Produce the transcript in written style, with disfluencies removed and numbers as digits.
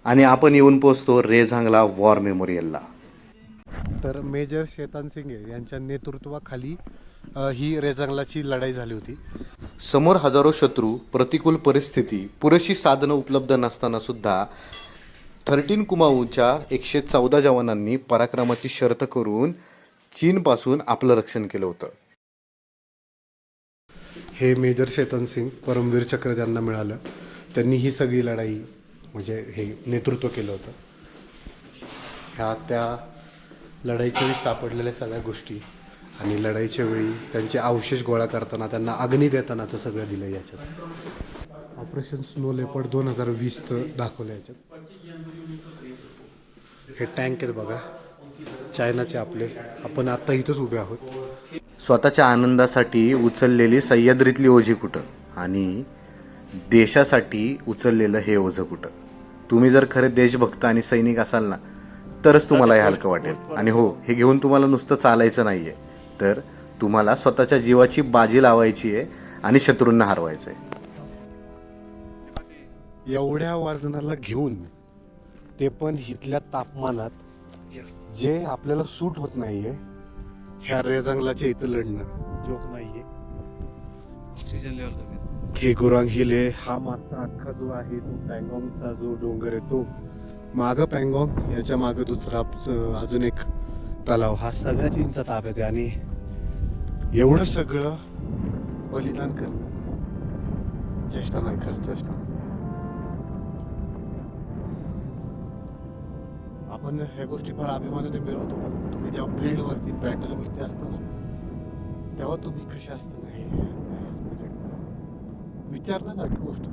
आणि आपण येऊन पोचतो रेझांगला वॉर मेमोरियलला. तर मेजर शेतान सिंगे यांच्या नेतृत्वाखाली ही रेझांगलाची लढाई झाली होती. समोर हजारो शत्रू, प्रतिकूल परिस्थिती, पुरेशी साधनं उपलब्ध नसताना सुद्धा 13 कुमाऊच्या 114 जवानांनी पराक्रमाची शर्त करून चीनपासून आपलं रक्षण केलं होतं. हे मेजर शेतन सिंग परमवीर चक्र ज्यांना मिळालं त्यांनी ही सगळी लढाई म्हणजे हे नेतृत्व केलं होतं. ह्या त्या लढाईच्या वेळी सापडलेल्या सगळ्या गोष्टी आणि लढाईच्या वेळी त्यांचे अवशेष गोळा करताना त्यांना अग्नी देतानाचं सगळं दिलं याच्यात. ऑपरेशन स्नो लेपर्ड 2020चं दाखवलं याच्यात. हे टँक आहेत बघा चायनाचे आपले. आपण आता इथंच उभे आहोत. स्वतःच्या आनंदासाठी उचललेली सह्याद्रीतली ओझी कुठं आणि देशासाठी उचललेलं हे ओझं कुठं. तुम्ही जर खरे देशभक्त आणि सैनिक असाल ना तरच तुम्हाला हे हलकं वाटेल. आणि हो, हे घेऊन तुम्हाला नुसतं चालायचं नाही आहे, तर तुम्हाला स्वतःच्या जीवाची बाजी लावायची आहे आणि शत्रूंना हरवायचं आहे. एवढ्या वजनाला घेऊन ते पण इथल्या तापमानात जे आपल्याला सूट होत नाहीये, ह्या रेझांगलाच्या इथं लढणं जोक नाहीये. हे गुरांग हिल आहे. हा मागचा अख्खा जो आहे तो पँगॉंगचा जो डोंगर आहे तो मागं पँगॉंग, याच्या मागं दुसरा अजून एक तलाव. हा सगळ्या चीनचा ताब्यात आहे आणि एवढं सगळं बलिदान करणं चेष्टा नाही, चेष्टा नाही. आपण ह्या गोष्टी फार अभिमानाने मिळवतो, पण तुम्ही जेव्हा फील्डवरती बॅटलवरती असताना तेव्हा तुम्ही कसे असता नाही म्हणजे विचारण्यासारखी गोष्ट.